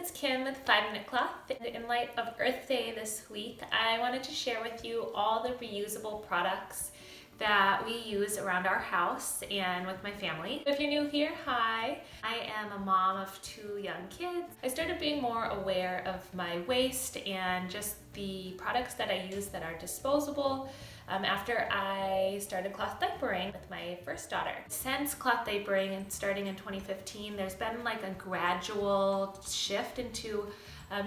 it's Kim with 5 Minute Cloth. In light of Earth Day this week, I wanted to share with you all the reusable products that we use around our house and with my family. If you're new here, hi. I am a mom of 2 young kids. I started being more aware of my waste and just the products that I use that are disposable after I started cloth diapering with my first daughter. Since cloth diapering and starting in 2015, there's been like a gradual shift into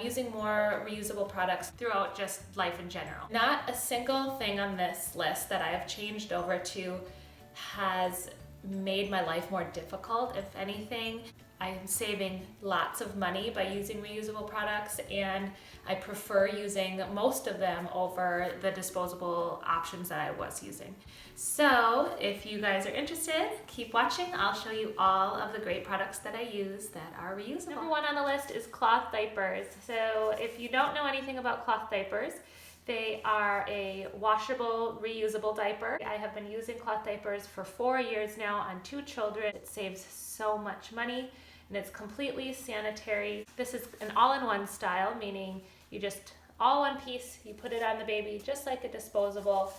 using more reusable products throughout just life in general. Not a single thing on this list that I have changed over to has made my life more difficult. If anything, I am saving lots of money by using reusable products, and I prefer using most of them over the disposable options that I was using. So if you guys are interested, keep watching. I'll show you all of the great products that I use that are reusable. Number 1 on the list is cloth diapers. So if you don't know anything about cloth diapers, they are a washable, reusable diaper. I have been using cloth diapers for 4 years now on 2 children. It saves so much money and it's completely sanitary. This is an all-in-one style, meaning you just all one piece, you put it on the baby just like a disposable,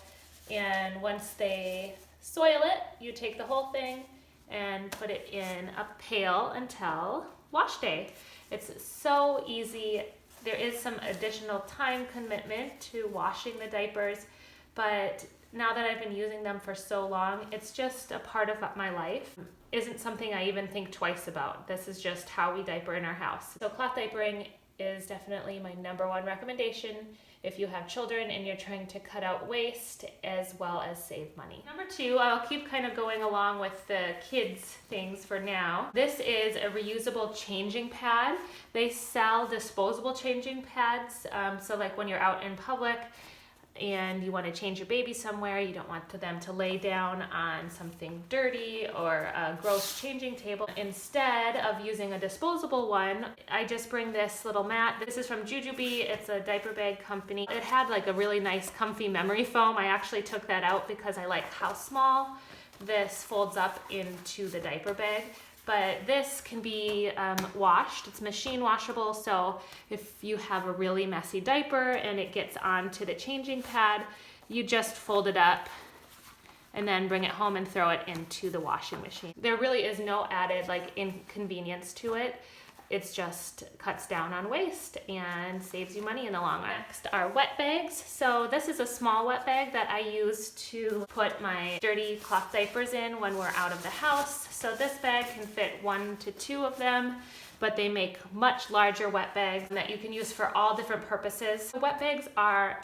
and once they soil it, you take the whole thing and put it in a pail until wash day. It's so easy. There is some additional time commitment to washing the diapers, but now that I've been using them for so long, it's just a part of my life. Isn't something I even think twice about. This is just how we diaper in our house. So cloth diapering is definitely my number 1 recommendation if you have children and you're trying to cut out waste as well as save money. Number 2, I'll keep kind of going along with the kids things for now. This is a reusable changing pad. They sell disposable changing pads. So like when you're out in public and you want to change your baby somewhere, you don't want them to lay down on something dirty or a gross changing table. Instead of using a disposable one, I just bring this little mat. This is from Jujubee. It's a diaper bag company. It had like a really nice comfy memory foam. I actually took that out because I like how small this folds up into the diaper bag. But this can be washed. It's machine washable, so if you have a really messy diaper and it gets onto the changing pad, you just fold it up and then bring it home and throw it into the washing machine. There really is no added like inconvenience to it. It's just cuts down on waste and saves you money in the long run. Next are wet bags. So this is a small wet bag that I use to put my dirty cloth diapers in when we're out of the house. So this bag can fit 1 to 2 of them, but they make much larger wet bags that you can use for all different purposes. Wet bags are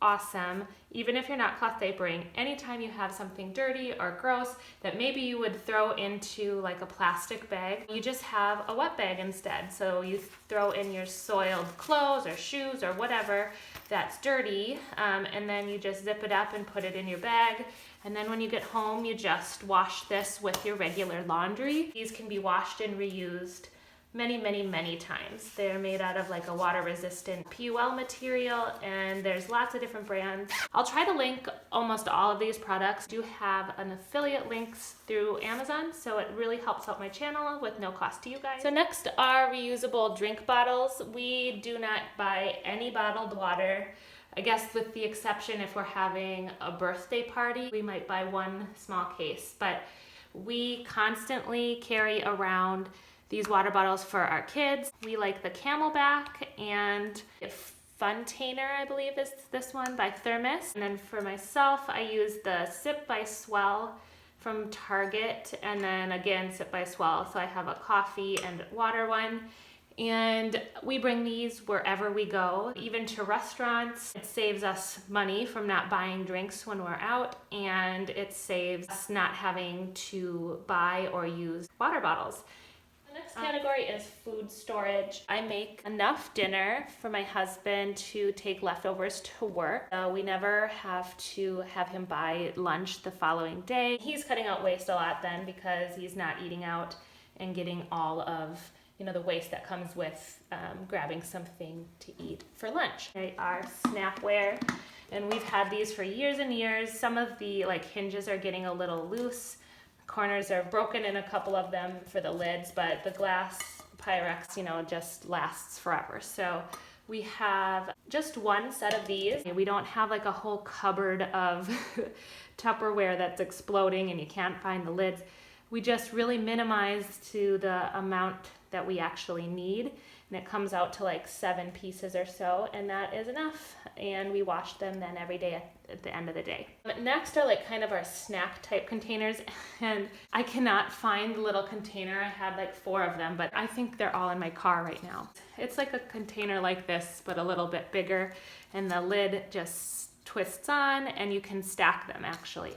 awesome, even if you're not cloth diapering. Anytime you have something dirty or gross that maybe you would throw into like a plastic bag, you just have a wet bag instead. So you throw in your soiled clothes or shoes or whatever that's dirty, and then you just zip it up and put it in your bag. And then when you get home, you just wash this with your regular laundry. These can be washed and reused many times. They're made out of like a water resistant PUL material, and there's lots of different brands. I'll try to link almost all of these products. I do have an affiliate links through Amazon, so it really helps out my channel with no cost to you guys. So next are reusable drink bottles. We do not buy any bottled water. I guess with the exception if we're having a birthday party, we might buy 1 small case, but we constantly carry around these water bottles for our kids. We like the Camelback and Funtainer, I believe is this one, by Thermos. And then for myself, I use the Sip by Swell from Target, and then again Sip by Swell. So I have a coffee and water one. And we bring these wherever we go, even to restaurants. It saves us money from not buying drinks when we're out, and it saves us not having to buy or use water bottles. The next category is food storage. I make enough dinner for my husband to take leftovers to work. We never have to have him buy lunch the following day. He's cutting out waste a lot then because he's not eating out and getting all of the waste that comes with grabbing something to eat for lunch. They are Snapware, and we've had these for years and years. Some of the hinges are getting a little loose. Corners are broken in a couple of them for the lids, but the glass Pyrex, just lasts forever. So we have just one set of these. We don't have like a whole cupboard of Tupperware that's exploding and you can't find the lids. We just really minimize to the amount that we actually need. And it comes out to like 7 pieces or so, and that is enough. And we wash them then every day at the end of the day. Next are like kind of our snack type containers, and I cannot find the little container. I had like 4 of them, but I think they're all in my car right now. It's like a container like this, but a little bit bigger, and the lid just twists on and you can stack them actually.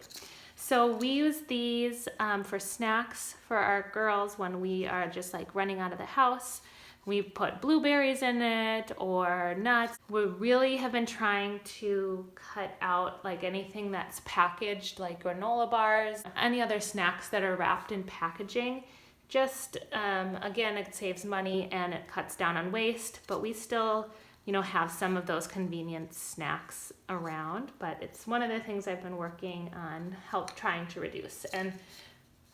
So we use these for snacks for our girls when we are just like running out of the house. We put blueberries in it or nuts. We really have been trying to cut out like anything that's packaged, like granola bars, any other snacks that are wrapped in packaging. Just, again, it saves money and it cuts down on waste, but we still, have some of those convenience snacks around, but it's one of the things I've been working on trying to reduce. And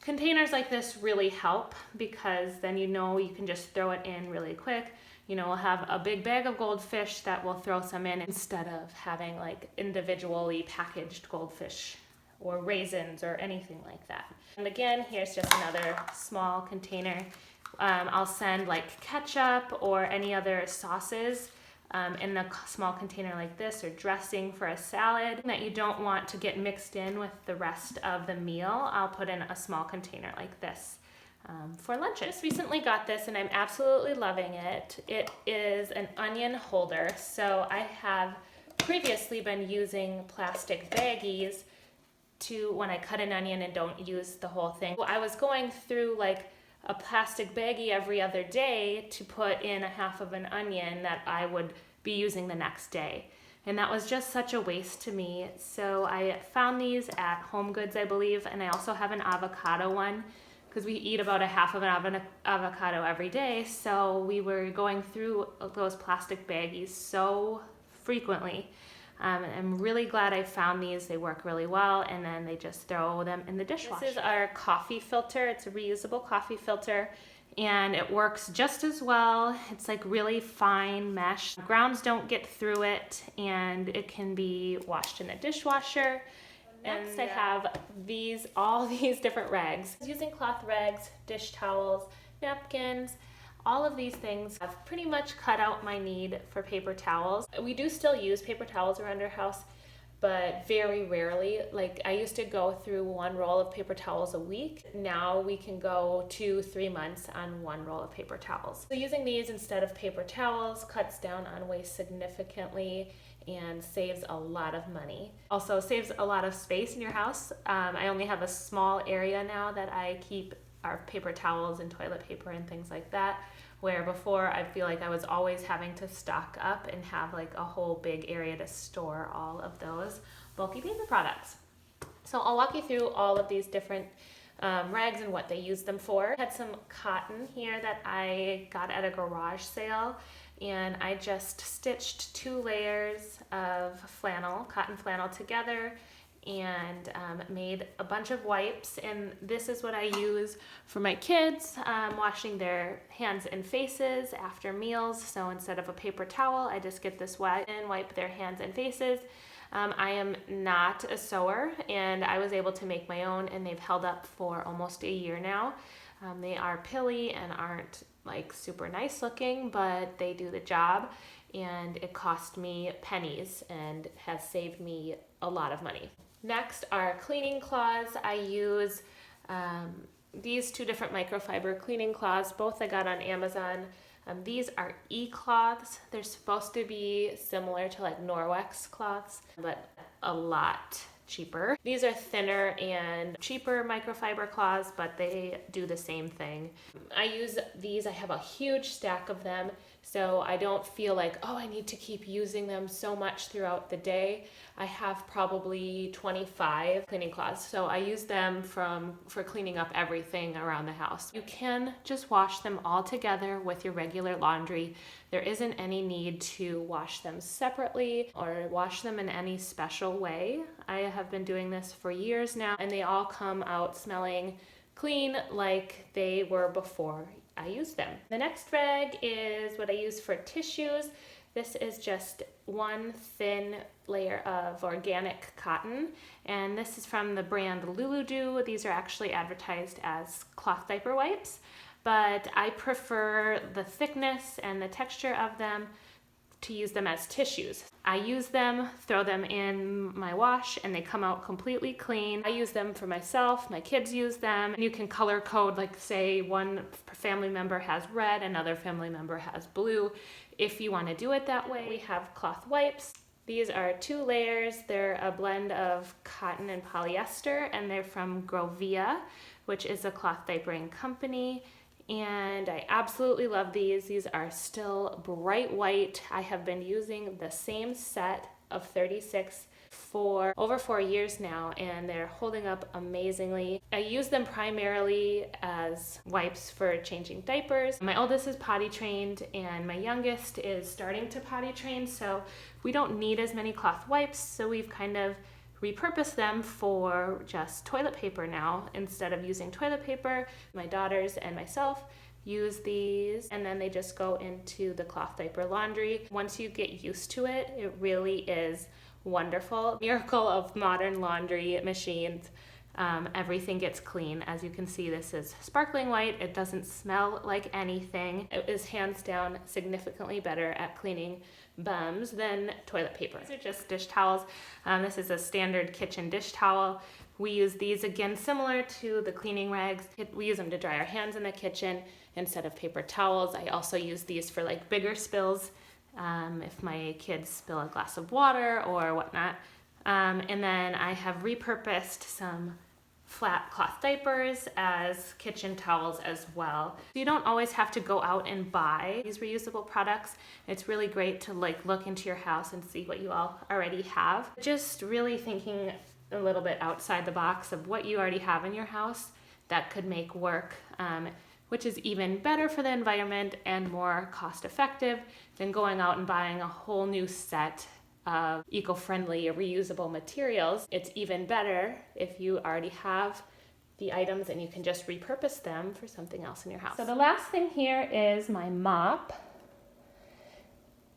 containers like this really help because then you can just throw it in really quick. We'll have a big bag of goldfish that we'll throw some in instead of having like individually packaged goldfish or raisins or anything like that. And again, here's just another small container. I'll send like ketchup or any other sauces in a small container like this, or dressing for a salad that you don't want to get mixed in with the rest of the meal. I'll put in a small container like this for lunch. I just recently got this and I'm absolutely loving it. It is an onion holder. So I have previously been using plastic baggies when I cut an onion and don't use the whole thing. I was going through like a plastic baggie every other day to put in a half of an onion that I would be using the next day. And that was just such a waste to me. So I found these at Home Goods, I believe, and I also have an avocado one because we eat about a half of an avocado every day. So we were going through those plastic baggies so frequently. I'm really glad I found these. They work really well, and then they just throw them in the dishwasher. This is our coffee filter. It's a reusable coffee filter, and it works just as well. It's like really fine mesh. Grounds don't get through it, and it can be washed in a dishwasher. Next, I have all these different rags. Using cloth rags, dish towels, napkins, all of these things have pretty much cut out my need for paper towels. We do still use paper towels around our house, but very rarely. Like I used to go through 1 roll of paper towels a week. Now we can go 2-3 months on 1 roll of paper towels. So using these instead of paper towels cuts down on waste significantly and saves a lot of money. Also saves a lot of space in your house. I only have a small area now that I keep our paper towels and toilet paper and things like that, where before I feel like I was always having to stock up and have like a whole big area to store all of those bulky paper products. So I'll walk you through all of these different rags and what they use them for. I had some cotton here that I got at a garage sale, and I just stitched 2 layers of cotton flannel together, and made a bunch of wipes. And this is what I use for my kids washing their hands and faces after meals. So instead of a paper towel, I just get this wet and wipe their hands and faces. I am not a sewer, and I was able to make my own, and they've held up for almost a year now. They are pilly and aren't like super nice looking, but they do the job, and it cost me pennies and has saved me a lot of money. Next are cleaning cloths. I use these 2 different microfiber cleaning cloths. Both I got on Amazon. These are e-cloths. They're supposed to be similar to like Norwex cloths, but a lot cheaper. These are thinner and cheaper microfiber cloths, but they do the same thing. I use these. I have a huge stack of them, so I don't feel like, oh, I need to keep using them so much throughout the day. I have probably 25 cleaning cloths, so I use them for cleaning up everything around the house. You can just wash them all together with your regular laundry. There isn't any need to wash them separately or wash them in any special way. I have been doing this for years now, and they all come out smelling clean like they were before I use them. The next rag is what I use for tissues. This is just one thin layer of organic cotton, and this is from the brand Lulu. These are actually advertised as cloth diaper wipes, but I prefer the thickness and the texture of them to use them as tissues. I use them, throw them in my wash, and they come out completely clean. I use them for myself, my kids use them. You can color code, like say one family member has red, another family member has blue, if you want to do it that way. We have cloth wipes. These are 2 layers. They're a blend of cotton and polyester, and they're from Grovia, which is a cloth diapering company. And I absolutely love these. These are still bright white. I have been using the same set of 36 for over 4 years now, and they're holding up amazingly. I use them primarily as wipes for changing diapers. My oldest is potty trained and my youngest is starting to potty train, so we don't need as many cloth wipes, so we've kind of repurpose them for just toilet paper now. Instead of using toilet paper, my daughters and myself use these, and then they just go into the cloth diaper laundry. Once you get used to it, it really is wonderful. Miracle of modern laundry machines. Everything gets clean. As you can see, this is sparkling white. It doesn't smell like anything. It is hands down significantly better at cleaning bums than toilet paper. These are just dish towels. This is a standard kitchen dish towel. We use these again similar to the cleaning rags. We use them to dry our hands in the kitchen instead of paper towels. I also use these for like bigger spills, if my kids spill a glass of water or whatnot. And then I have repurposed some flat cloth diapers as kitchen towels as well. You don't always have to go out and buy these reusable products. It's really great to like look into your house and see what you all already have. Just really thinking a little bit outside the box of what you already have in your house that could make work, which is even better for the environment and more cost effective than going out and buying a whole new set of eco-friendly reusable materials. It's even better if you already have the items and you can just repurpose them for something else in your house. So the last thing here is my mop.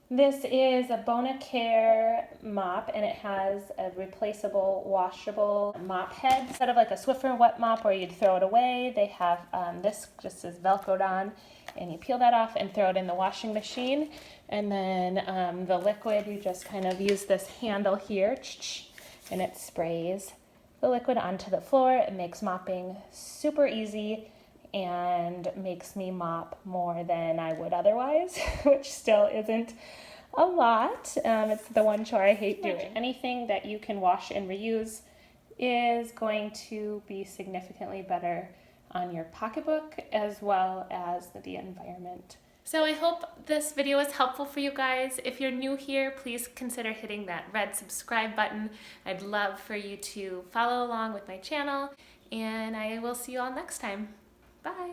This is a Bonacare mop, and it has a replaceable washable mop head. Instead of like a Swiffer wet mop where you'd throw it away, they have this just is Velcroed on, and you peel that off and throw it in the washing machine. And then the liquid, you just kind of use this handle here, and it sprays the liquid onto the floor. It makes mopping super easy and makes me mop more than I would otherwise, which still isn't a lot. It's the one chore I hate doing. Anything that you can wash and reuse is going to be significantly better on your pocketbook as well as the environment. So I hope this video was helpful for you guys. If you're new here, please consider hitting that red subscribe button. I'd love for you to follow along with my channel, and I will see you all next time. Bye.